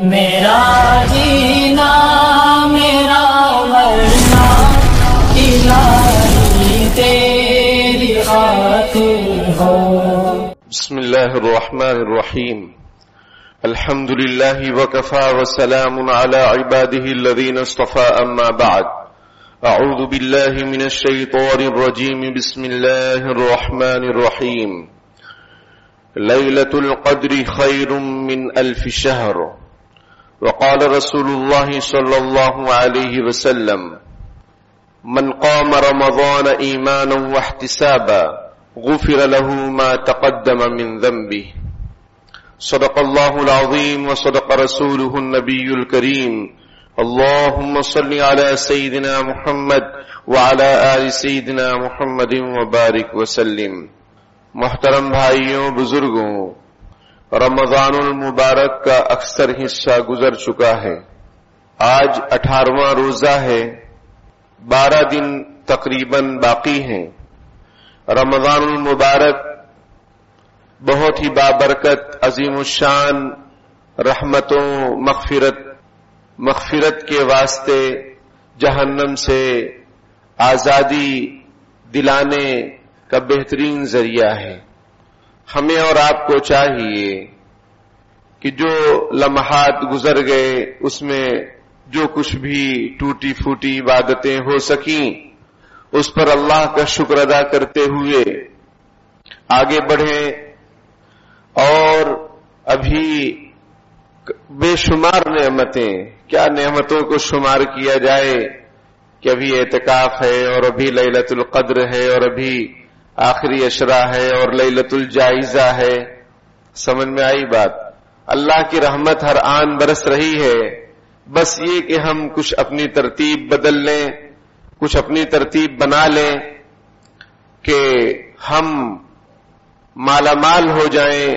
میرا جینا میرا مرنا الہی تیری خاطر ہو. بسم اللہ الرحمن الرحیم. الحمد للہ وکفا وسلام علی عباده الذین اصطفى اما بعد. اعوذ باللہ من الشیطان الرجیم. بسم اللہ الرحمن الرحیم. لیلۃ القدر خیر من الف شہر. وقال رسول اللہ صلی اللہ علیہ وسلم من قام رمضان ایمانا واحتسابا غفر له ما تقدم من ذنبه. صدق اللہ العظیم وصدق رسولہ النبی الکریم. اللہم صل علی سیدنا محمد وعلی آل سیدنا محمد وبارک وسلم. محترم بھائیوں، بزرگوں، رمضان المبارک کا اکثر حصہ گزر چکا ہے. آج 18واں روزہ ہے. 12 دن تقریباً باقی ہیں. رمضان المبارک بہت ہی بابرکت، عظیم الشان رحمتوں، مغفرت کے واسطے جہنم سے آزادی دلانے کا بہترین ذریعہ ہے. ہمیں اور آپ کو چاہیے کہ جو لمحات گزر گئے اس میں جو کچھ بھی ٹوٹی پھوٹی عبادتیں ہو سکیں اس پر اللہ کا شکر ادا کرتے ہوئے آگے بڑھیں. اور ابھی بے شمار نعمتیں، کیا نعمتوں کو شمار کیا جائے کہ ابھی اعتکاف ہے اور ابھی لیلۃ القدر ہے اور ابھی آخری عشرہ ہے اور لیلۃ الجائزہ ہے. سمجھ میں آئی بات؟ اللہ کی رحمت ہر آن برس رہی ہے. بس یہ کہ ہم کچھ اپنی ترتیب بدل لیں، کچھ اپنی ترتیب بنا لیں کہ ہم مالا مال ہو جائیں.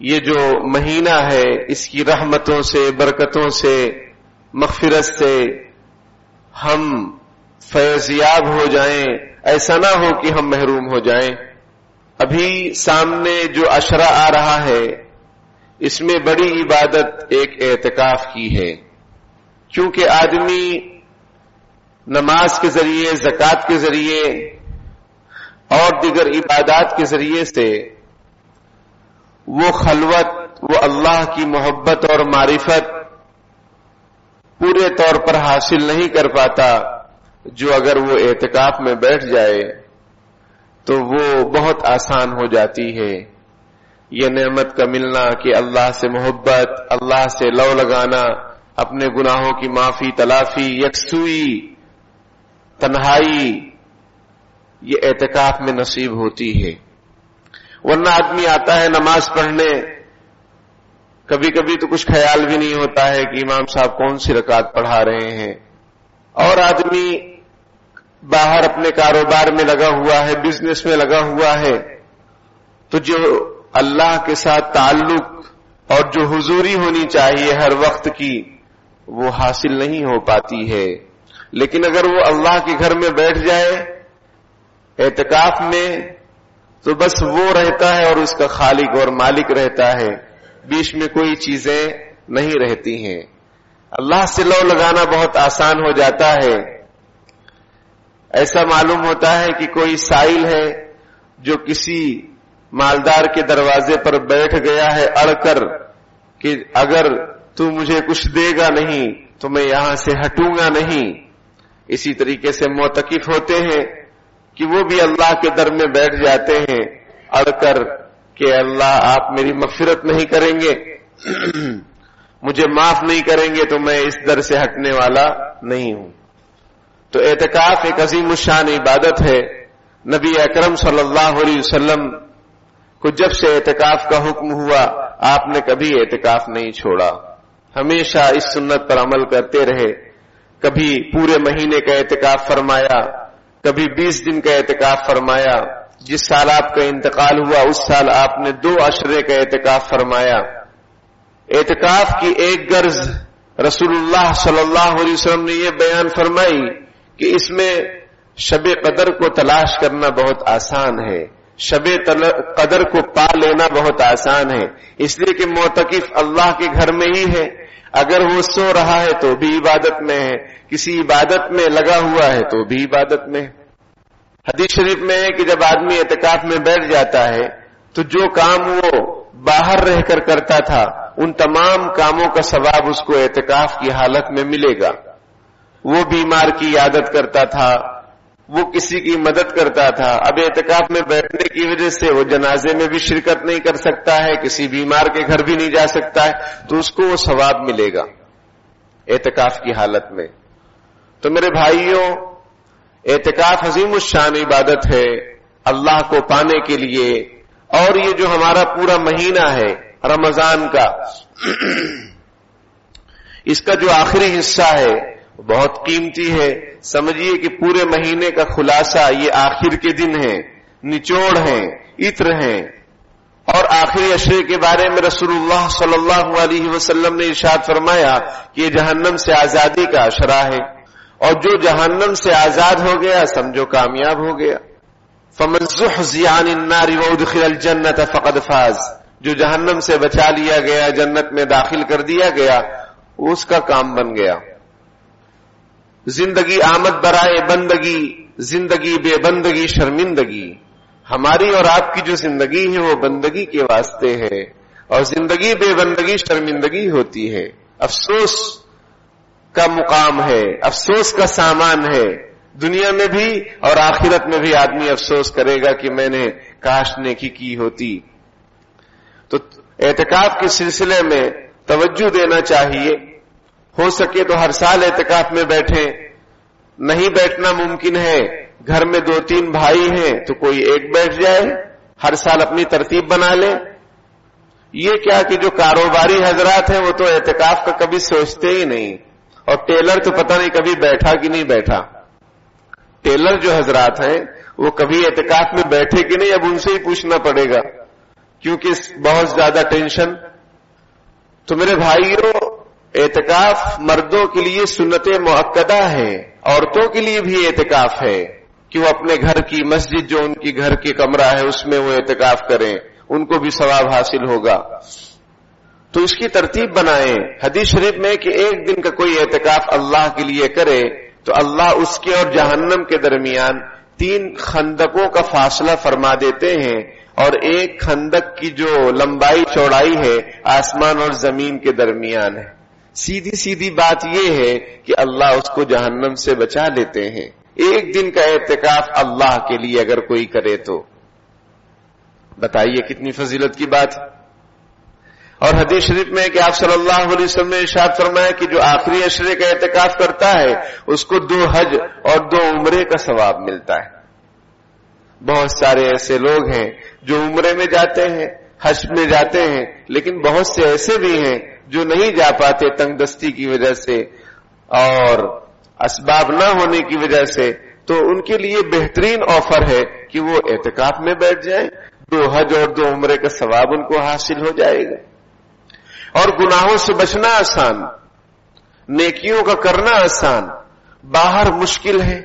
یہ جو مہینہ ہے اس کی رحمتوں سے، برکتوں سے، مغفرت سے ہم فیضیاب ہو جائیں. ایسا نہ ہو کہ ہم محروم ہو جائیں. ابھی سامنے جو عشرہ آ رہا ہے اس میں بڑی عبادت ایک اعتکاف کی ہے. کیونکہ آدمی نماز کے ذریعے، زکوٰۃ کے ذریعے اور دیگر عبادات کے ذریعے سے وہ خلوت، وہ اللہ کی محبت اور معرفت پورے طور پر حاصل نہیں کر پاتا جو اگر وہ اعتکاف میں بیٹھ جائے تو وہ بہت آسان ہو جاتی ہے. یہ نعمت کا ملنا کہ اللہ سے محبت، اللہ سے لو لگانا، اپنے گناہوں کی معافی، تلافی، یکسوئی، تنہائی، یہ اعتکاف میں نصیب ہوتی ہے. ورنہ آدمی آتا ہے نماز پڑھنے، کبھی کبھی تو کچھ خیال بھی نہیں ہوتا ہے کہ امام صاحب کون سی رکعت پڑھا رہے ہیں، اور آدمی باہر اپنے کاروبار میں لگا ہوا ہے، بزنس میں لگا ہوا ہے، تو جو اللہ کے ساتھ تعلق اور جو حضوری ہونی چاہیے ہر وقت کی وہ حاصل نہیں ہو پاتی ہے. لیکن اگر وہ اللہ کے گھر میں بیٹھ جائے اعتکاف میں تو بس وہ رہتا ہے اور اس کا خالق اور مالک رہتا ہے، بیچ میں کوئی چیزیں نہیں رہتی ہیں. اللہ سے لو لگانا بہت آسان ہو جاتا ہے. ایسا معلوم ہوتا ہے کہ کوئی سائل ہے جو کسی مالدار کے دروازے پر بیٹھ گیا ہے اڑ کر کہ اگر تو مجھے کچھ دے گا نہیں تو میں یہاں سے ہٹوں گا نہیں. اسی طریقے سے معتکف ہوتے ہیں کہ وہ بھی اللہ کے در میں بیٹھ جاتے ہیں اڑ کر کہ اللہ آپ میری مغفرت نہیں کریں گے، مجھے معاف نہیں کریں گے تو میں اس در سے ہٹنے والا نہیں ہوں. تو اعتکاف ایک عظیم الشان عبادت ہے. نبی اکرم صلی اللہ علیہ وسلم کو جب سے اعتکاف کا حکم ہوا آپ نے کبھی اعتکاف نہیں چھوڑا، ہمیشہ اس سنت پر عمل کرتے رہے. کبھی پورے مہینے کا اعتکاف فرمایا، کبھی 20 دن کا اعتکاف فرمایا. جس سال آپ کا انتقال ہوا اس سال آپ نے 2 عشرے کا اعتکاف فرمایا. اعتکاف کی ایک غرض رسول اللہ صلی اللہ علیہ وسلم نے یہ بیان فرمائی کہ اس میں شب قدر کو تلاش کرنا بہت آسان ہے. شب قدر کو پا لینا بہت آسان ہے، اس لیے کہ معتکف اللہ کے گھر میں ہی ہے. اگر وہ سو رہا ہے تو بھی عبادت میں ہے، کسی عبادت میں لگا ہوا ہے تو بھی عبادت میں ہے. حدیث شریف میں ہے کہ جب آدمی اعتکاف میں بیٹھ جاتا ہے تو جو کام وہ باہر رہ کر کرتا تھا ان تمام کاموں کا ثواب اس کو اعتکاف کی حالت میں ملے گا. وہ بیمار کی عیادت کرتا تھا، وہ کسی کی مدد کرتا تھا، اب اعتکاف میں بیٹھنے کی وجہ سے وہ جنازے میں بھی شرکت نہیں کر سکتا ہے، کسی بیمار کے گھر بھی نہیں جا سکتا ہے، تو اس کو وہ ثواب ملے گا اعتکاف کی حالت میں. تو میرے بھائیوں، اعتکاف عظیم الشان عبادت ہے اللہ کو پانے کے لیے. اور یہ جو ہمارا پورا مہینہ ہے رمضان کا، اس کا جو آخری حصہ ہے بہت قیمتی ہے. سمجھیے کہ پورے مہینے کا خلاصہ یہ آخر کے دن ہے، نچوڑ ہیں، عطر ہیں. اور آخری عشرے کے بارے میں رسول اللہ صلی اللہ علیہ وسلم نے ارشاد فرمایا کہ یہ جہنم سے آزادی کا عشرہ ہے، اور جو جہنم سے آزاد ہو گیا سمجھو کامیاب ہو گیا. فمن زحزح عن النار وادخل الجنة فقد فاز. جو جہنم سے بچا لیا گیا، جنت میں داخل کر دیا گیا، اس کا کام بن گیا. زندگی آمد برائے بندگی، زندگی بے بندگی شرمندگی. ہماری اور آپ کی جو زندگی ہے وہ بندگی کے واسطے ہے، اور زندگی بے بندگی شرمندگی ہوتی ہے. افسوس کا مقام ہے، افسوس کا سامان ہے. دنیا میں بھی اور آخرت میں بھی آدمی افسوس کرے گا کہ میں نے کاش نیکی کی ہوتی. تو اعتکاف کے سلسلے میں توجہ دینا چاہیے. ہو سکے تو ہر سال اعتکاف میں بیٹھیں. نہیں بیٹھنا ممکن ہے، گھر میں 2-3 بھائی ہیں تو کوئی ایک بیٹھ جائے، ہر سال اپنی ترتیب بنا لے. یہ کیا کہ جو کاروباری حضرات ہیں وہ تو اعتکاف کا کبھی سوچتے ہی نہیں، اور ٹیلر تو پتہ نہیں کبھی بیٹھا کہ نہیں بیٹھا. ٹیلر جو حضرات ہیں وہ کبھی اعتکاف میں بیٹھے کہ نہیں، اب ان سے ہی پوچھنا پڑے گا کیونکہ بہت زیادہ ٹینشن. تو میرے بھائیوں، اعتکاف مردوں کے لیے سنت مؤکدہ ہے، عورتوں کے لیے بھی اعتکاف ہے کہ وہ اپنے گھر کی مسجد جو ان کی گھر کے کمرہ ہے اس میں وہ اعتکاف کریں، ان کو بھی ثواب حاصل ہوگا. تو اس کی ترتیب بنائیں. حدیث شریف میں کہ ایک دن کا کوئی اعتکاف اللہ کے لیے کرے تو اللہ اس کے اور جہنم کے درمیان 3 خندقوں کا فاصلہ فرما دیتے ہیں، اور ایک خندق کی جو لمبائی چوڑائی ہے آسمان اور زمین کے درمیان ہے. سیدھی سیدھی بات یہ ہے کہ اللہ اس کو جہنم سے بچا لیتے ہیں. ایک دن کا اعتکاف اللہ کے لیے اگر کوئی کرے تو بتائیے کتنی فضیلت کی بات ہے. اور حدیث شریف میں کہ آپ صلی اللہ علیہ وسلم نے ارشاد فرمایا کہ جو آخری عشرے کا اعتکاف کرتا ہے اس کو 2 حج اور 2 عمرے کا ثواب ملتا ہے. بہت سارے ایسے لوگ ہیں جو عمرے میں جاتے ہیں، حج میں جاتے ہیں، لیکن بہت سے ایسے بھی ہیں جو نہیں جا پاتے تنگ دستی کی وجہ سے اور اسباب نہ ہونے کی وجہ سے. تو ان کے لیے بہترین آفر ہے کہ وہ اعتکاف میں بیٹھ جائیں، 2 حج اور 2 عمرے کا ثواب ان کو حاصل ہو جائے گا. اور گناہوں سے بچنا آسان، نیکیوں کا کرنا آسان. باہر مشکل ہے،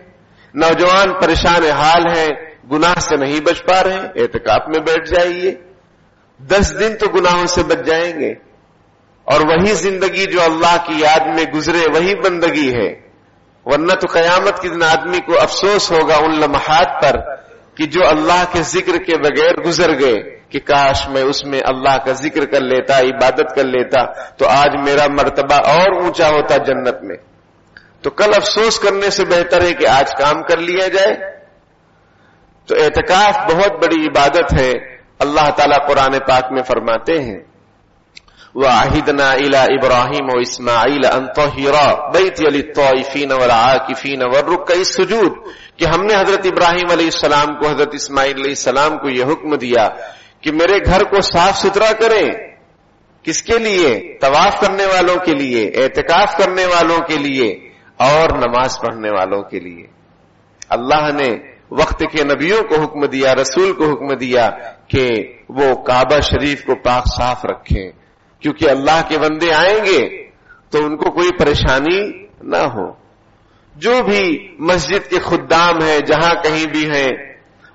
نوجوان پریشان حال ہیں، گناہ سے نہیں بچ پا رہے ہیں، اعتکاف میں بیٹھ جائیے. 10 دن تو گناہوں سے بچ جائیں گے، اور وہی زندگی جو اللہ کی یاد میں گزرے وہی بندگی ہے. ورنہ تو قیامت کے دن آدمی کو افسوس ہوگا ان لمحات پر کہ جو اللہ کے ذکر کے بغیر گزر گئے، کہ کاش میں اس میں اللہ کا ذکر کر لیتا، عبادت کر لیتا تو آج میرا مرتبہ اور اونچا ہوتا جنت میں. تو کل افسوس کرنے سے بہتر ہے کہ آج کام کر لیا جائے. تو اعتکاف بہت بڑی عبادت ہے. اللہ تعالیٰ قرآن پاک میں فرماتے ہیں وَعَهِدْنَا إِلَىٰ إِبْرَاهِيمَ وَإِسْمَاعِيلَ أَن طَهِّرَا بَيْتِيَ لِلطَّائِفِينَ وَالْعَاكِفِينَ وَالرُّكَّعِ السُّجُودِ کہ ہم نے حضرت ابراہیم علیہ السلام کو، حضرت اسماعیل علیہ السلام کو یہ حکم دیا کہ میرے گھر کو صاف ستھرا کریں. کس کے لیے؟ طواف کرنے والوں کے لیے، اعتکاف کرنے والوں کے لیے، اور نماز پڑھنے والوں کے لیے. اللہ نے وقت کے نبیوں کو حکم دیا، رسول کو حکم دیا کہ وہ کعبہ شریف کو پاک صاف رکھیں، کیونکہ اللہ کے بندے آئیں گے تو ان کو کوئی پریشانی نہ ہو. جو بھی مسجد کے خدام ہیں جہاں کہیں بھی ہیں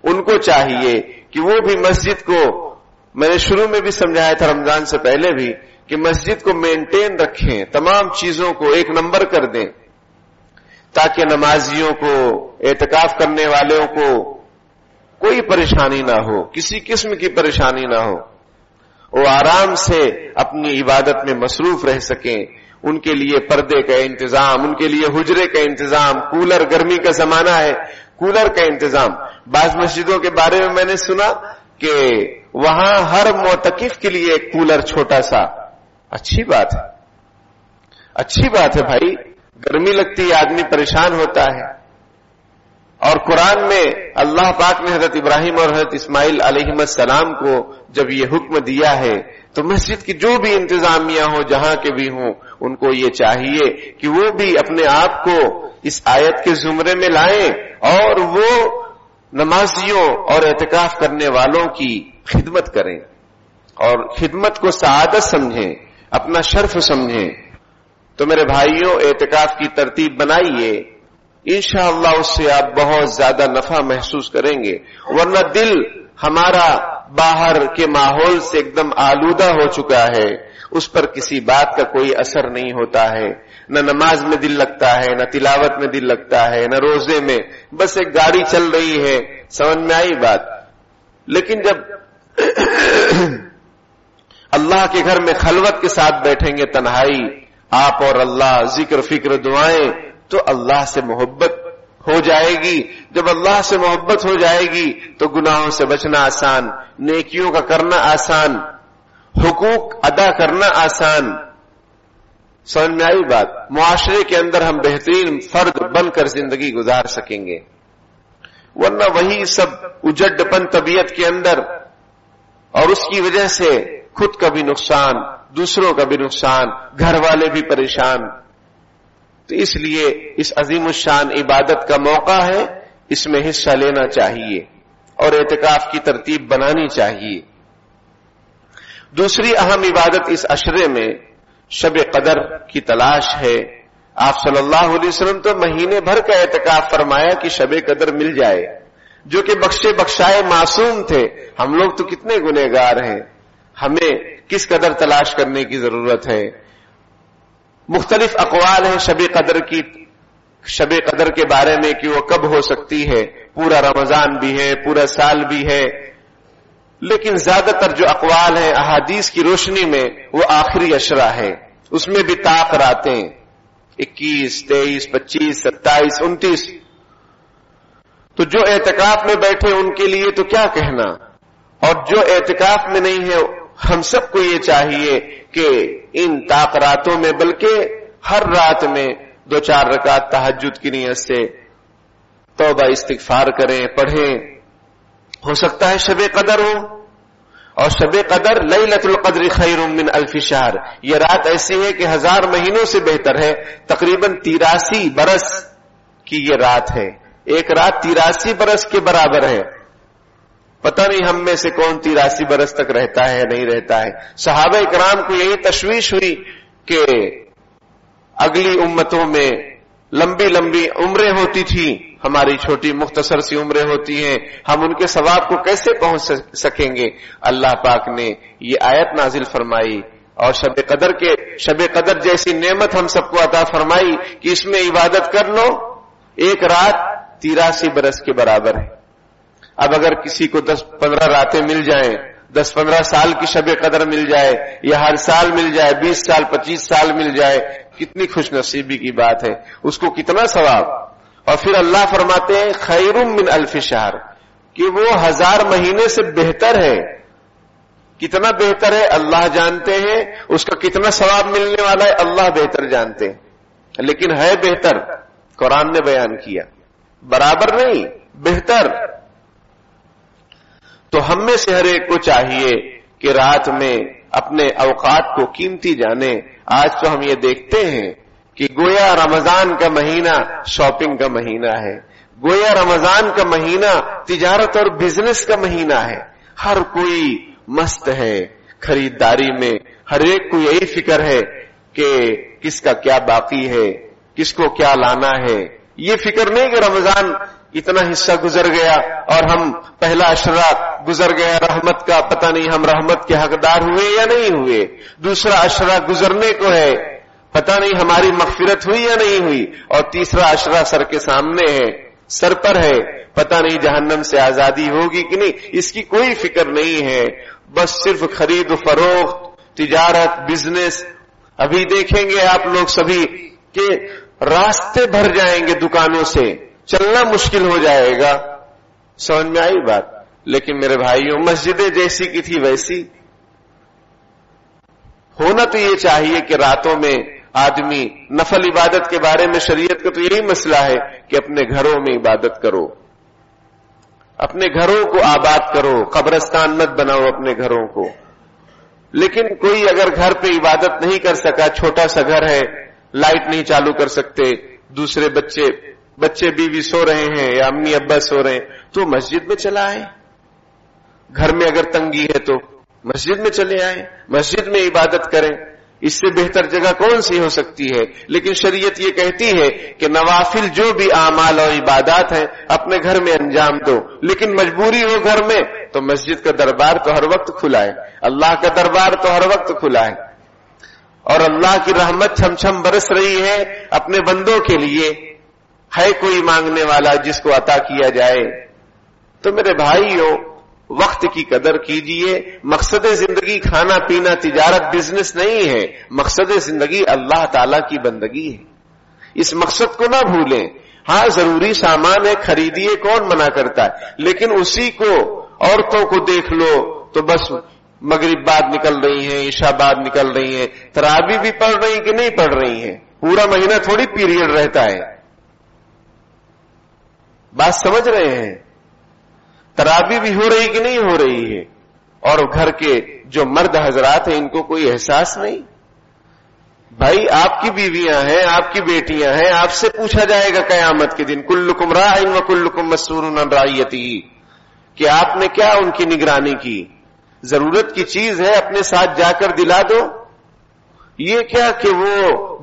ان کو چاہیے کہ وہ بھی مسجد کو، میں نے شروع میں بھی سمجھایا تھا رمضان سے پہلے بھی، کہ مسجد کو مینٹین رکھیں، تمام چیزوں کو ایک نمبر کر دیں تاکہ نمازیوں کو، اعتکاف کرنے والوں کو کوئی پریشانی نہ ہو، کسی قسم کی پریشانی نہ ہو، وہ آرام سے اپنی عبادت میں مصروف رہ سکیں۔ ان کے لیے پردے کا انتظام، ان کے لیے حجرے کا انتظام، کولر، گرمی کا زمانہ ہے، کولر کا انتظام۔ بعض مسجدوں کے بارے میں نے سنا کہ وہاں ہر معتکف کے لیے ایک کولر چھوٹا سا۔ اچھی بات ہے، اچھی بات ہے بھائی، گرمی لگتی ہے، آدمی پریشان ہوتا ہے۔ اور قرآن میں اللہ پاک نے حضرت ابراہیم اور حضرت اسماعیل علیہم السلام کو جب یہ حکم دیا ہے تو مسجد کی جو بھی انتظامیہ ہو، جہاں کے بھی ہوں، ان کو یہ چاہیے کہ وہ بھی اپنے آپ کو اس آیت کے زمرے میں لائیں اور وہ نمازیوں اور اعتکاف کرنے والوں کی خدمت کریں اور خدمت کو سعادت سمجھیں، اپنا شرف سمجھیں۔ تو میرے بھائیوں، اعتکاف کی ترتیب بنائیے، انشاءاللہ اس سے آپ بہت زیادہ نفع محسوس کریں گے، ورنہ دل ہمارا باہر کے ماحول سے ایک دم آلودہ ہو چکا ہے، اس پر کسی بات کا کوئی اثر نہیں ہوتا ہے، نہ نماز میں دل لگتا ہے، نہ تلاوت میں دل لگتا ہے، نہ روزے میں، بس ایک گاڑی چل رہی ہے۔ سمجھ میں آئی بات؟ لیکن جب اللہ کے گھر میں خلوت کے ساتھ بیٹھیں گے، تنہائی، آپ اور اللہ، ذکر فکر دعائیں، تو اللہ سے محبت ہو جائے گی۔ جب اللہ سے محبت ہو جائے گی تو گناہوں سے بچنا آسان، نیکیوں کا کرنا آسان، حقوق ادا کرنا آسان۔ سمجھ میں آئی بات؟ معاشرے کے اندر ہم بہترین فرد بن کر زندگی گزار سکیں گے، ورنہ وہی سب اجڑ پن طبیعت کے اندر، اور اس کی وجہ سے خود کا بھی نقصان، دوسروں کا بھی نقصان، گھر والے بھی پریشان۔ تو اس لیے اس عظیم الشان عبادت کا موقع ہے، اس میں حصہ لینا چاہیے اور اعتکاف کی ترتیب بنانی چاہیے۔ دوسری اہم عبادت اس عشرے میں شب قدر کی تلاش ہے۔ آپ صلی اللہ علیہ وسلم تو مہینے بھر کا اعتکاف فرمایا کہ شب قدر مل جائے، جو کہ بخشے بخشائے معصوم تھے۔ ہم لوگ تو کتنے گنہگار ہیں، ہمیں کس قدر تلاش کرنے کی ضرورت ہے۔ مختلف اقوال ہیں شب قدر کے بارے میں کہ وہ کب ہو سکتی ہے، پورا رمضان بھی ہے، پورا سال بھی ہے، لیکن زیادہ تر جو اقوال ہیں احادیث کی روشنی میں وہ آخری عشرہ ہے، اس میں بھی طاق راتیں 21، 23، 25، 27، 29۔ تو جو اعتکاف میں بیٹھے ان کے لیے تو کیا کہنا، اور جو اعتکاف میں نہیں ہے، ہم سب کو یہ چاہیے کہ ان طاق راتوں میں، بلکہ ہر رات میں 2-4 رکعت تہجد کی نیت سے توبہ استغفار کریں، پڑھیں۔ ہو سکتا ہے شب قدر ہو، اور شب قدر لیلۃ القدر خیر من الف شہر، یہ رات ایسی ہے کہ 1000 مہینوں سے بہتر ہے۔ تقریباً 83 برس کی یہ رات ہے، ایک رات 83 برس کے برابر ہے۔ پتہ نہیں ہم میں سے کون 83 برس تک رہتا ہے نہیں رہتا ہے۔ صحابہ کرام کو یہی تشویش ہوئی کہ اگلی امتوں میں لمبی لمبی عمریں ہوتی تھی، ہماری چھوٹی مختصر سی عمریں ہوتی ہیں، ہم ان کے ثواب کو کیسے پہنچ سکیں گے؟ اللہ پاک نے یہ آیت نازل فرمائی اور شب قدر جیسی نعمت ہم سب کو عطا فرمائی کہ اس میں عبادت کر لو، ایک رات 83 برس کے برابر ہے۔ اب اگر کسی کو 10-15 راتیں مل جائیں، 10-15 سال کی شب قدر مل جائے، یا ہر سال مل جائے، 20 سال 25 سال مل جائے، کتنی خوش نصیبی کی بات ہے، اس کو کتنا ثواب۔ اور پھر اللہ فرماتے ہیں خیر من الف شہر، کہ وہ 1000 مہینے سے بہتر ہے۔ کتنا بہتر ہے اللہ جانتے ہیں، اس کا کتنا ثواب ملنے والا ہے اللہ بہتر جانتے ہیں، لیکن ہے بہتر، قرآن نے بیان کیا، برابر نہیں، بہتر۔ تو ہم میں سے ہر ایک کو چاہیے کہ رات میں اپنے اوقات کو قیمتی جانے۔ آج تو ہم یہ دیکھتے ہیں کہ گویا رمضان کا مہینہ شاپنگ کا مہینہ ہے، گویا رمضان کا مہینہ تجارت اور بزنس کا مہینہ ہے، ہر کوئی مست ہے خریداری میں، ہر ایک کو یہی فکر ہے کہ کس کا کیا باقی ہے، کس کو کیا لانا ہے۔ یہ فکر نہیں کہ رمضان اتنا حصہ گزر گیا اور ہم پہلا عشرہ گزر گیا رحمت کا، پتہ نہیں ہم رحمت کے حقدار ہوئے یا نہیں ہوئے، دوسرا عشرہ گزرنے کو ہے، پتہ نہیں ہماری مغفرت ہوئی یا نہیں ہوئی، اور تیسرا عشرہ سر کے سامنے ہے، سر پر ہے، پتہ نہیں جہنم سے آزادی ہوگی کہ نہیں، اس کی کوئی فکر نہیں ہے، بس صرف خرید و فروخت، تجارت، بزنس. ابھی دیکھیں گے آپ لوگ سبھی کہ راستے بھر جائیں گے دکانوں سے، چلنا مشکل ہو جائے گا. سمجھ میں آئی بات؟ لیکن میرے بھائیوں، مسجدیں جیسی کی تھی ویسی ہونا تو یہ چاہیے کہ راتوں میں آدمی نفل عبادت کے بارے میں شریعت کا تو یہی مسئلہ ہے کہ اپنے گھروں میں عبادت کرو، اپنے گھروں کو آباد کرو، قبرستان مت بناؤ اپنے گھروں کو. لیکن کوئی اگر گھر پہ عبادت نہیں کر سکا، چھوٹا سا گھر ہے، لائٹ نہیں چالو کر سکتے، دوسرے بچے بیوی سو رہے ہیں یا امی ابا سو رہے ہیں، تو مسجد میں چلا آئے. گھر میں اگر تنگی ہے تو مسجد میں چلے آئے، مسجد میں عبادت کریں. اس سے بہتر جگہ کون سی ہو سکتی ہے؟ لیکن شریعت یہ کہتی ہے کہ نوافل جو بھی اعمال اور عبادات ہیں اپنے گھر میں انجام دو، لیکن مجبوری ہو گھر میں تو مسجد کا دربار تو ہر وقت کھلا ہے، اللہ کا دربار تو ہر وقت کھلا ہے، اور اللہ کی رحمت چھم چھم برس رہی ہے اپنے بندوں کے لیے. ہے کوئی مانگنے والا جس کو عطا کیا جائے؟ تو میرے بھائیوں، وقت کی قدر کیجئے. مقصد زندگی کھانا پینا تجارت بزنس نہیں ہے، مقصد زندگی اللہ تعالی کی بندگی ہے. اس مقصد کو نہ بھولیں. ہاں ضروری سامان ہے، خریدیے، کون منع کرتا ہے، لیکن اسی کو عورتوں کو دیکھ لو تو بس مغرب بعد نکل رہی ہیں، عشاء بعد نکل رہی ہیں، تراویح بھی پڑھ رہی کہ نہیں پڑھ رہی ہیں، پورا مہینہ تھوڑی پیریڈ رہتا ہے. بات سمجھ رہے ہیں؟ تراویح بھی ہو رہی کہ نہیں ہو رہی ہے، اور گھر کے جو مرد حضرات ہیں ان کو کوئی احساس نہیں. بھائی آپ کی بیویاں ہیں، آپ کی بیٹیاں ہیں، آپ سے پوچھا جائے گا قیامت کے دن کلکم راع و کلکم مسئول عن رعیتہ، کہ آپ نے کیا ان کی نگرانی کی. ضرورت کی چیز ہے اپنے ساتھ جا کر دلا دو. یہ کیا کہ وہ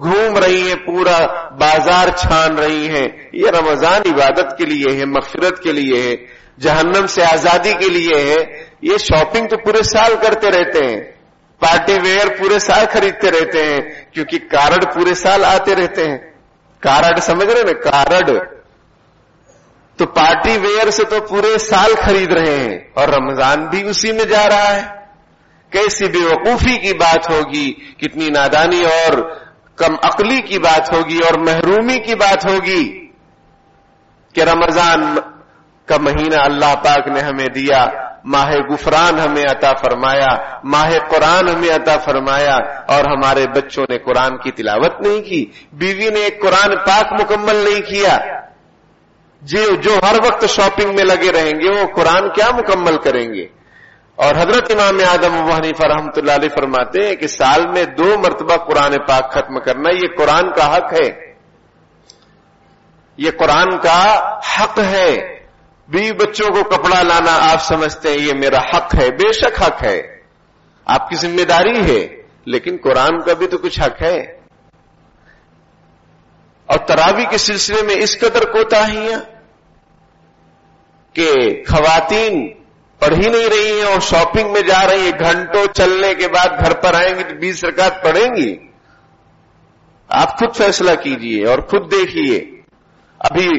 گھوم رہی ہیں، پورا بازار چھان رہی ہیں. یہ رمضان عبادت کے لیے ہے، مغفرت کے لیے ہے، جہنم سے آزادی کے لیے ہے. یہ شاپنگ تو پورے سال کرتے رہتے ہیں، پارٹی ویئر پورے سال خریدتے رہتے ہیں، کیونکہ کارڈ پورے سال آتے رہتے ہیں. کارڈ سمجھ رہے نا، کارڈ تو پارٹی ویئر سے تو پورے سال خرید رہے ہیں، اور رمضان بھی اسی میں جا رہا ہے. کیسی بے وقوفی کی بات ہوگی، کتنی نادانی اور کم عقلی کی بات ہوگی اور محرومی کی بات ہوگی کہ رمضان کا مہینہ اللہ پاک نے ہمیں دیا، ماہ غفران ہمیں عطا فرمایا، ماہ قرآن ہمیں عطا فرمایا، اور ہمارے بچوں نے قرآن کی تلاوت نہیں کی، بیوی نے ایک قرآن پاک مکمل نہیں کیا. جو ہر وقت شاپنگ میں لگے رہیں گے وہ قرآن کیا مکمل کریں گے. اور حضرت امام اعظم ابو حنیفہ رحمۃ اللہ علیہ فرماتے ہیں کہ سال میں 2 مرتبہ قرآن پاک ختم کرنا یہ قرآن کا حق ہے، یہ قرآن کا حق ہے. بیوی بچوں کو کپڑا لانا آپ سمجھتے ہیں یہ میرا حق ہے، بے شک حق ہے، آپ کی ذمہ داری ہے، لیکن قرآن کا بھی تو کچھ حق ہے. اور تراویح کے سلسلے میں اس قدر کوتاہیاں کہ خواتین پڑھ ہی نہیں رہی ہیں اور شاپنگ میں جا رہی ہیں، گھنٹوں چلنے کے بعد گھر پر آئیں گی تو 20 رکعت پڑھیں گی. آپ خود فیصلہ کیجئے اور خود دیکھیے. ابھی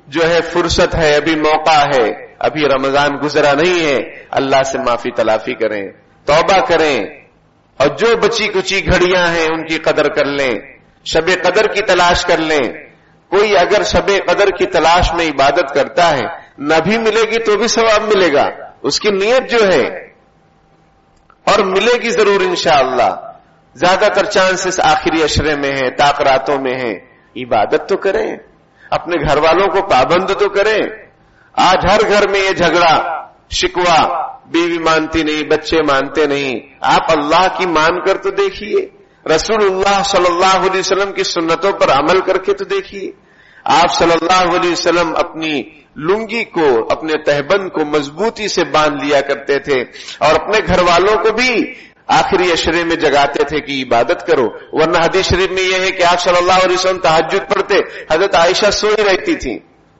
جو ہے فرصت ہے، ابھی موقع ہے، ابھی رمضان گزرا نہیں ہے. اللہ سے معافی تلافی کریں، توبہ کریں، اور جو بچی کچی گھڑیاں ہیں ان کی قدر کر لیں، شب قدر کی تلاش کر لیں. کوئی اگر شب قدر کی تلاش میں عبادت کرتا ہے نہ بھی ملے گی تو بھی ثواب ملے گا، اس کی نیت جو ہے، اور ملے گی ضرور انشاءاللہ. زیادہ تر چانسز آخری عشرے میں ہیں، تاخراتوں میں ہیں. عبادت تو کریں، اپنے گھر والوں کو پابند تو کریں. آج ہر گھر میں یہ جھگڑا شکوا، بیوی مانتی نہیں، بچے مانتے نہیں. آپ اللہ کی مان کر تو دیکھیے، رسول اللہ صلی اللہ علیہ وسلم کی سنتوں پر عمل کر کے تو دیکھیے. آپ صلی اللہ علیہ وسلم اپنی لنگی کو، اپنے تہبند کو مضبوطی سے باندھ لیا کرتے تھے، اور اپنے گھر والوں کو بھی آخری عشرے میں جگاتے تھے کہ عبادت کرو. ورنہ حدیث شریف میں یہ ہے کہ آپ صلی اللہ علیہ وسلم تہجد پڑھتے، حضرت عائشہ سوئی رہتی تھی،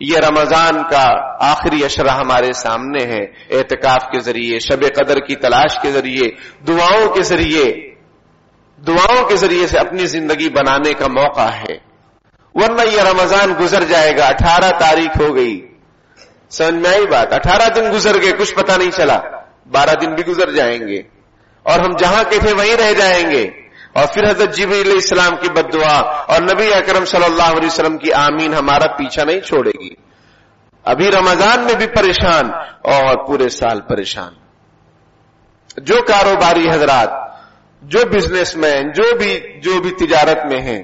یہ رمضان کا آخری اشرہ ہمارے سامنے ہے. اعتکاف کے ذریعے، شب قدر کی تلاش کے ذریعے، دعاؤں کے ذریعے سے اپنی زندگی بنانے کا موقع ہے. ورنہ یہ رمضان گزر جائے گا. 18 تاریخ ہو گئی، سمجھ میں آئی بات؟ 18 دن گزر گئے، کچھ پتہ نہیں چلا. 12 دن بھی گزر جائیں گے اور ہم جہاں کے تھے وہیں رہ جائیں گے. اور پھر حضرت جبریل علیہ السلام کی بد دعا اور نبی اکرم صلی اللہ علیہ وسلم کی آمین ہمارا پیچھا نہیں چھوڑے گی. ابھی رمضان میں بھی پریشان اور پورے سال پریشان. جو کاروباری حضرات، جو بزنس مین، جو بھی تجارت میں ہیں،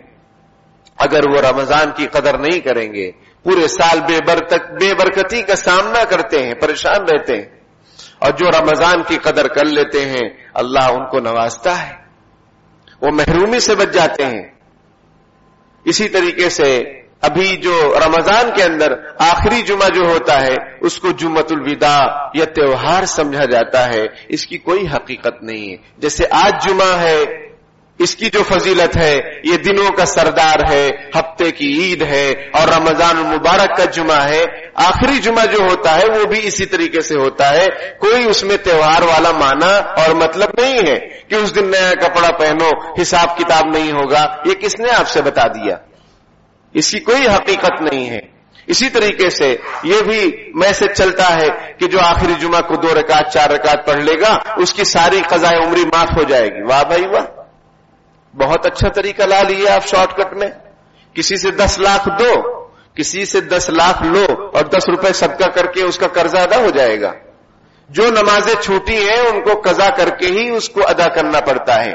اگر وہ رمضان کی قدر نہیں کریں گے، پورے سال بے برکتی کا سامنا کرتے ہیں، پریشان رہتے ہیں. اور جو رمضان کی قدر کر لیتے ہیں اللہ ان کو نوازتا ہے، وہ محرومی سے بچ جاتے ہیں. اسی طریقے سے ابھی جو رمضان کے اندر آخری جمعہ جو ہوتا ہے اس کو جمعۃ الوداع یا تہوار سمجھا جاتا ہے. اس کی کوئی حقیقت نہیں ہے. جیسے آج جمعہ ہے، اس کی جو فضیلت ہے، یہ دنوں کا سردار ہے، ہفتے کی عید ہے، اور رمضان المبارک کا جمعہ ہے. آخری جمعہ جو ہوتا ہے وہ بھی اسی طریقے سے ہوتا ہے. کوئی اس میں تہوار والا معنی اور مطلب نہیں ہے کہ اس دن نیا کپڑا پہنو، حساب کتاب نہیں ہوگا. یہ کس نے آپ سے بتا دیا؟ اس کی کوئی حقیقت نہیں ہے. اسی طریقے سے یہ بھی میسج چلتا ہے کہ جو آخری جمعہ کو 2 رکعت 4 رکعت پڑھ لے گا اس کی ساری قضائے عمری معاف ہو جائے گی. واہ بھائی واہ، بہت اچھا طریقہ لا لیے آپ شارٹ کٹ میں. کسی سے 10 لاکھ دو، کسی سے 10 لاکھ لو اور 10 روپے صدقہ کر کے اس کا قرضہ ادا ہو جائے گا. جو نمازیں چھوٹی ہیں ان کو قضا کر کے ہی اس کو ادا کرنا پڑتا ہے،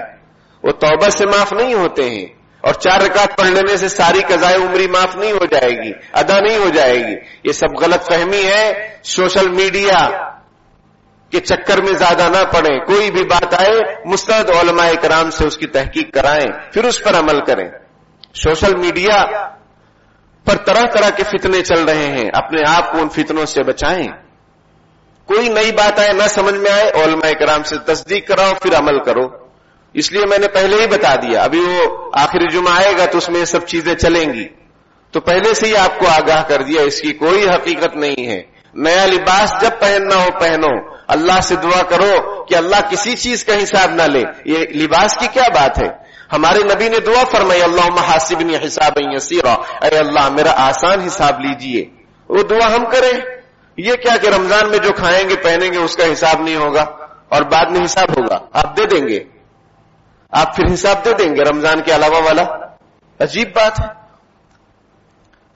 وہ توبہ سے معاف نہیں ہوتے ہیں. اور 4 رکعت پڑھ لینے سے ساری قضائے عمری معاف نہیں ہو جائے گی، ادا نہیں ہو جائے گی. یہ سب غلط فہمی ہے. سوشل میڈیا کے چکر میں زیادہ نہ پڑیں. کوئی بھی بات آئے مستند علماء کرام سے اس کی تحقیق کرائیں، پھر اس پر عمل کریں. سوشل میڈیا پر طرح طرح کے فتنے چل رہے ہیں، اپنے آپ کو ان فتنوں سے بچائیں. کوئی نئی بات آئے، نہ سمجھ میں آئے، علماء کرام سے تصدیق کراؤ پھر عمل کرو. اس لیے میں نے پہلے ہی بتا دیا، ابھی وہ آخری جمعہ آئے گا تو اس میں یہ سب چیزیں چلیں گی، تو پہلے سے ہی آپ کو آگاہ کر دیا. اس کی کوئی حقیقت نہیں ہے. نیا لباس جب پہننا ہو پہنو. اللہ سے دعا کرو کہ اللہ کسی چیز کا حساب نہ لے. یہ لباس کی کیا بات ہے؟ ہمارے نبی نے دعا فرمائی، اللہم حاسبنی حسابا یسیرا، اے اللہ میرا آسان حساب لیجئے. وہ دعا ہم کریں. یہ کیا کہ رمضان میں جو کھائیں گے پہنیں گے اس کا حساب نہیں ہوگا اور بعد میں حساب ہوگا. آپ دے دیں گے، آپ پھر حساب دے دیں گے رمضان کے علاوہ والا. عجیب بات ہے.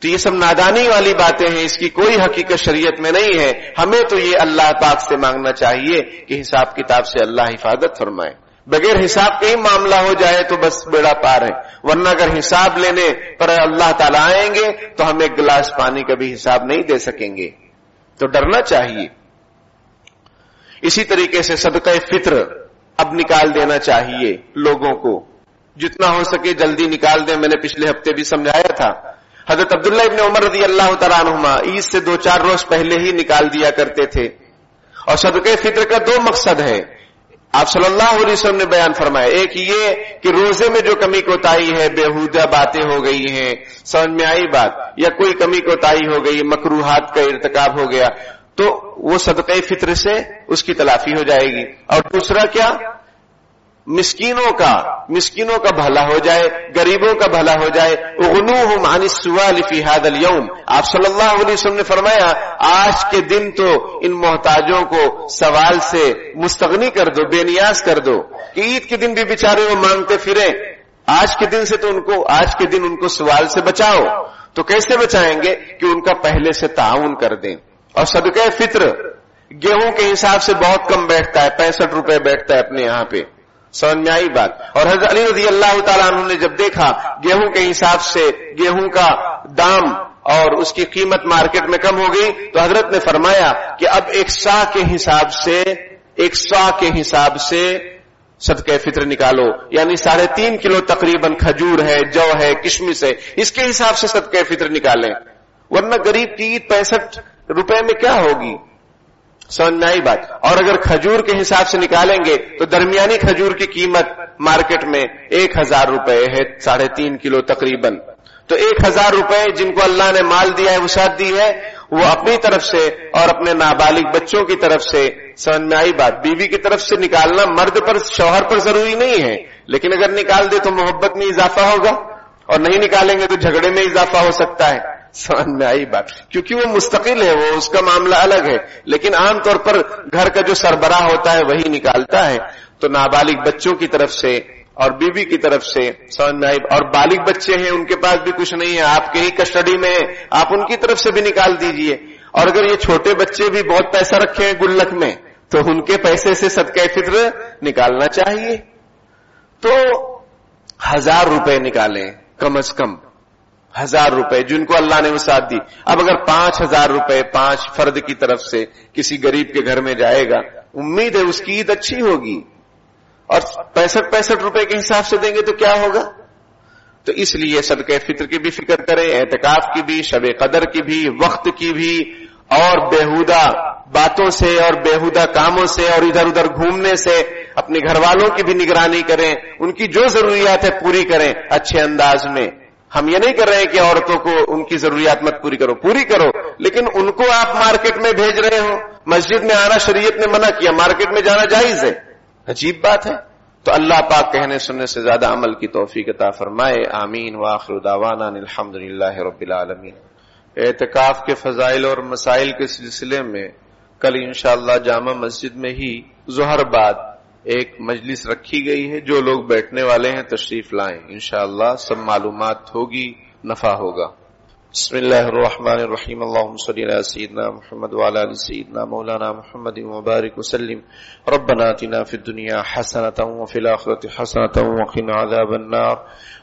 تو یہ سب نادانی والی باتیں ہیں، اس کی کوئی حقیقت شریعت میں نہیں ہے. ہمیں تو یہ اللہ پاک سے مانگنا چاہیے کہ حساب کتاب سے اللہ حفاظت فرمائے. بغیر حساب کے ہی معاملہ ہو جائے تو بس بیڑا پار ہے. ورنہ اگر حساب لینے پر اللہ تعالیٰ آئیں گے تو ہم ایک گلاس پانی کا بھی حساب نہیں دے سکیں گے. تو ڈرنا چاہیے. اسی طریقے سے صدقہ فطر اب نکال دینا چاہیے لوگوں کو، جتنا ہو سکے جلدی نکال دیں. میں نے پچھلے ہفتے بھی سمجھایا تھا. حضرت عبداللہ ابن عمر رضی اللہ تعالیٰ عنہما عید سے 2-4 روز پہلے ہی نکال دیا کرتے تھے. اور صدقہ فطر کا 2 مقصد ہے، آپ صلی اللہ علیہ وسلم نے بیان فرمایا. ایک یہ کہ روزے میں جو کمی کوتاہی ہے، بےہودہ باتیں ہو گئی ہیں، سمجھ میں آئی بات، یا کوئی کمی کوتاہی ہو گئی، مکروہات کا ارتکاب ہو گیا، تو وہ صدقہ فطر سے اس کی تلافی ہو جائے گی. اور دوسرا کیا، مسکینوں کا بھلا ہو جائے، غریبوں کا بھلا ہو جائے. اغنوہم عن السؤال فی ھذا اليوم، آپ صلی اللہ علیہ وسلم نے فرمایا آج کے دن تو ان محتاجوں کو سوال سے مستغنی کر دو، بے نیاز کر دو. کہ عید کے دن بھی بیچارے وہ مانگتے پھریں، آج کے دن ان کو سوال سے بچاؤ. تو کیسے بچائیں گے؟ کہ ان کا پہلے سے تعاون کر دیں. اور صدقہ فطر گیہوں کے حساب سے بہت کم بیٹھتا ہے، 65 روپے بیٹھتا ہے اپنے یہاں پہ. سمجھ میں آئی بات. اور حضرت علی رضی اللہ تعالیٰ عنہ نے جب دیکھا گیہوں کے حساب سے گیہوں کا دام اور اس کی قیمت مارکیٹ میں کم ہو گئی تو حضرت نے فرمایا کہ اب ایک سا کے حساب سے صدقہ فطر نکالو. یعنی 3.5 کلو تقریباً کھجور ہے، جو ہے، کشمش ہے، اس کے حساب سے صدقہ فطر نکالیں. ورنہ غریب کی عید 65 روپے میں کیا ہوگی؟ سمجھ میں آئی بات. اور اگر کھجور کے حساب سے نکالیں گے تو درمیانی کھجور کی قیمت مارکیٹ میں 1000 روپے ہے، 3.5 کلو تقریباً. تو 1000 روپے جن کو اللہ نے مال دیا ہے، وسعت دی ہے، وہ اپنی طرف سے اور اپنے نابالغ بچوں کی طرف سے، سمجھ میں آئی بات؟ بیوی کی طرف سے نکالنا مرد پر، شوہر پر ضروری نہیں ہے، لیکن اگر نکال دے تو محبت میں اضافہ ہوگا، اور نہیں نکالیں گے تو جھگڑے میں اضافہ ہو سکتا ہے. سمجھ میں آئی بات؟ کیونکہ وہ مستقل ہے، وہ اس کا معاملہ الگ ہے، لیکن عام طور پر گھر کا جو سربراہ ہوتا ہے وہی نکالتا ہے. تو نابالغ بچوں کی طرف سے اور بیوی کی طرف سے، سمجھ میں آئی؟ اور بالغ بچے ہیں، ان کے پاس بھی کچھ نہیں ہے، آپ کے ہی کسٹڈی میں ہے، آپ ان کی طرف سے بھی نکال دیجئے. اور اگر یہ چھوٹے بچے بھی بہت پیسہ رکھے ہیں گلک میں تو ان کے پیسے سے صدقہ فطر نکالنا چاہیے. تو 1000 روپے نکالیں، کم از کم 1000 روپے جن کو اللہ نے وسعت دی. اب اگر 5000 روپے 5 فرد کی طرف سے کسی غریب کے گھر میں جائے گا، امید ہے اس کی عید اچھی ہوگی، اور 65 روپے کے حساب سے دیں گے تو کیا ہوگا؟ تو اس لیے صدقہ فطر کی بھی فکر کریں، اعتکاف کی بھی، شب قدر کی بھی، وقت کی بھی، اور بیہودہ باتوں سے اور بیہودہ کاموں سے اور ادھر ادھر گھومنے سے اپنے گھر والوں کی بھی نگرانی کریں، ان کی جو ضروریات ہے پوری کریں اچھے انداز میں. ہم یہ نہیں کر رہے ہیں کہ عورتوں کو ان کی ضروریات مت پوری کرو، پوری کرو، لیکن ان کو آپ مارکیٹ میں بھیج رہے ہو. مسجد میں آنا شریعت نے منع کیا، مارکیٹ میں جانا جائز ہے، عجیب بات ہے. تو اللہ پاک کہنے سننے سے زیادہ عمل کی توفیق عطا فرمائے. آمین. وآخر دعوانا الحمدللہ رب العالمین. اعتکاف کے فضائل اور مسائل کے سلسلے میں کل انشاءاللہ جامع مسجد میں ہی ظہر بعد ایک مجلس رکھی گئی ہے. جو لوگ بیٹھنے والے ہیں تشریف لائیں، انشاءاللہ سب معلومات ہوگی، نفع ہوگا. بسم اللہ الرحمن الرحیم. اللہم صلی علی سیدنا محمد وعلی آل سیدنا مولانا محمد وبارک وسلم. ربنا آتنا فی الدنیا حسنۃ وفی الآخرۃ حسنۃ وقنا عذاب النار.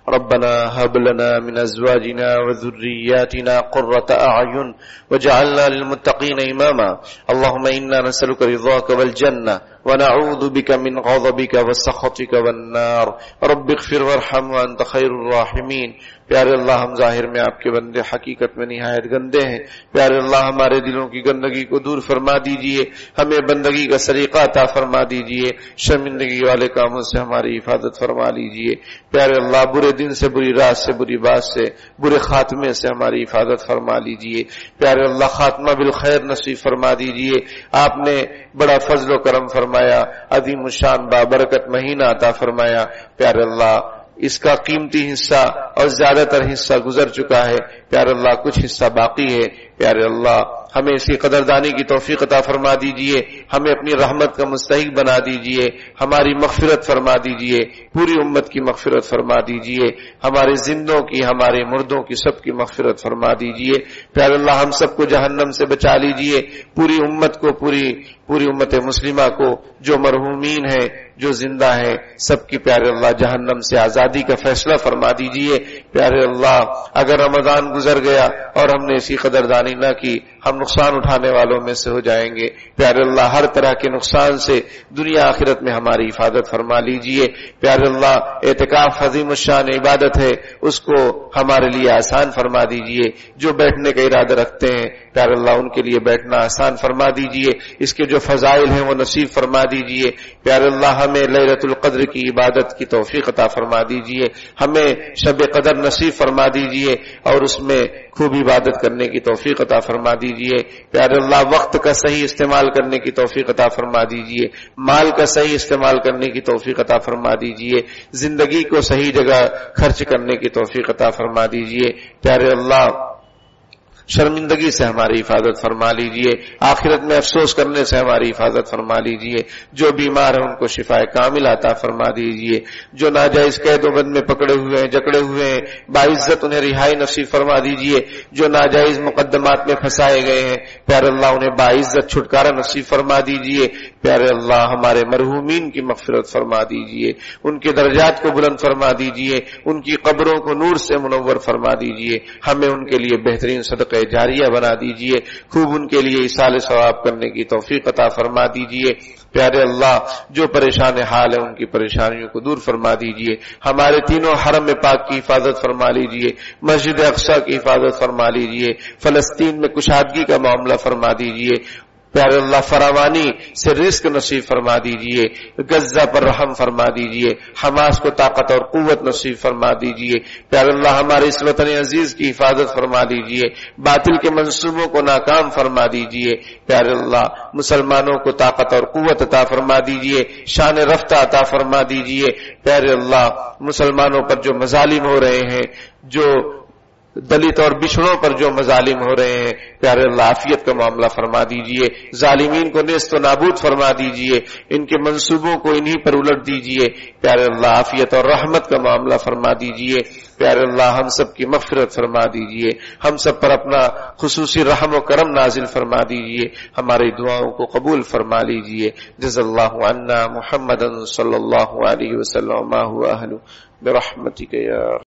ربنا هب لنا من ازواجنا وذرياتنا قرة اعين واجعلنا للمتقين اماما. اللهم انا نسألك رضاك والجنة ونعوذ بك من غضبك وسخطك والنار. رب اغفر وارحم وانت خير الراحمين. پیارے اللہ، ہم ظاہر میں آپ کے بندے، حقیقت میں نہایت گندے ہیں. پیارے اللہ، ہمارے دلوں کی گندگی کو دور فرما دیجئے، ہمیں بندگی کا سلیقہ عطا فرما دیجئے، شرمندگی والے کاموں سے ہماری حفاظت فرما لیجئے. پیارے اللہ، برے دن سے، بری رات سے، بری بات سے، برے خاتمے سے ہماری حفاظت فرما لیجئے. پیارے اللہ، خاتمہ بالخیر نصیب فرما دیجئے. آپ نے بڑا فضل و کرم فرمایا، عظیم الشان بابرکت مہینہ عطا فرمایا. پیارے اللہ، اس کا قیمتی حصہ اور زیادہ تر حصہ گزر چکا ہے. پیارے اللہ، کچھ حصہ باقی ہے. پیارے اللہ، ہمیں اسی قدردانی کی توفیق عطا فرما دیجئے، ہمیں اپنی رحمت کا مستحق بنا دیجئے، ہماری مغفرت فرما دیجئے، پوری امت کی مغفرت فرما دیجئے، ہمارے زندوں کی، ہمارے مردوں کی، سب کی مغفرت فرما دیجئے. پیارے اللہ، ہم سب کو جہنم سے بچا لیجئے، پوری امت کو، پوری امت مسلمہ کو، جو مرحومین ہیں، جو زندہ ہیں، سب کی پیارے اللہ جہنم سے آزادی کا فیصلہ فرما دیجئے. پیارے اللہ، اگر رمضان گزر گیا اور ہم نے اسی قدردانی نہ کی، ہم نقصان اٹھانے والوں میں سے ہو جائیں گے. پیارے اللہ، ہر طرح کے نقصان سے دنیا آخرت میں ہماری حفاظت فرما لیجئے. پیارے اللہ، اعتکاف عظیم الشان عبادت ہے، اس کو ہمارے لیے آسان فرما دیجئے. جو بیٹھنے کا ارادہ رکھتے ہیں پیارے اللہ، ان کے لیے بیٹھنا آسان فرما دیجئے. اس کے جو فضائل ہیں وہ نصیب فرما دیجئے. پیارے اللہ، ہمیں لیلۃ القدر کی عبادت کی توفیق عطا فرما دیجئے، ہمیں شب قدر نصیب فرما دیجئے، اور اس میں خوب عبادت کرنے کی توفیق عطا فرما دیجئے. پیارے اللہ، وقت کا صحیح استعمال کرنے کی توفیق عطا فرما دیجئے، مال کا صحیح استعمال کرنے کی توفیق عطا فرما دیجئے، زندگی کو صحیح جگہ خرچ کرنے کی توفیق عطا فرما دیجئے. پیارے اللہ، شرمندگی سے ہماری حفاظت فرما لیجئے، آخرت میں افسوس کرنے سے ہماری حفاظت فرما لیجئے. جو بیمار ہیں ان کو شفائے کامل عطا فرما دیجئے. جو ناجائز قید و بند میں پکڑے ہوئے ہیں، جکڑے ہوئے ہیں، باعزت انہیں رہائی نصیب فرما دیجئے. جو ناجائز مقدمات میں پھنسائے گئے ہیں پیارے اللہ، انہیں باعزت چھٹکارا نصیب فرما دیجئے. پیارے اللہ، ہمارے مرحومین کی مغفرت فرما دیجئے، ان کے درجات کو بلند فرما دیجئے، ان کی قبروں کو نور سے منور فرما دیجئے. ہمیں ان کے لیے بہترین صدقہ جاریہ بنا دیجئے، خوب ان کے لیے ایصال ثواب کرنے کی توفیق عطا فرما دیجئے. پیارے اللہ، جو پریشان حال ہے ان کی پریشانیوں کو دور فرما دیجئے. ہمارے تینوں حرم پاک کی حفاظت فرما لیجئے، مسجد اقصی کی حفاظت فرما لیجئے، فلسطین میں کشادگی کا معاملہ فرما دیجئے. پیارے اللہ فراوانی سے رزق نصیب فرما دیجئے، غزہ پر رحم فرما دیجئے، حماس کو طاقت اور قوت نصیب فرما دیجئے، پیارے اللہ ہمارے اس وطن عزیز کی حفاظت فرما دیجئے، باطل کے منصوبوں کو ناکام فرما دیجئے، پیارے اللہ مسلمانوں کو طاقت اور قوت عطا فرما دیجئے، شان رفتہ عطا فرما دیجئے، پیارے اللہ مسلمانوں پر جو مظالم ہو رہے ہیں، جو دلت اور بچھڑوں پر جو مظالم ہو رہے ہیں، پیارے اللہ عافیت کا معاملہ فرما دیجئے، ظالمین کو نیست و نابود فرما دیجئے، ان کے منصوبوں کو انہی پر الٹ دیجئے، پیارے اللہ عافیت اور رحمت کا معاملہ فرما دیجئے، پیارے اللہ ہم سب کی مغفرت فرما دیجئے، ہم سب پر اپنا خصوصی رحم و کرم نازل فرما دیجئے، ہماری دعاؤں کو قبول فرما لیجئے۔ جزا اللہ عنا محمدا صلی اللہ علیہ وسلم ما هو اہل برحمتک یا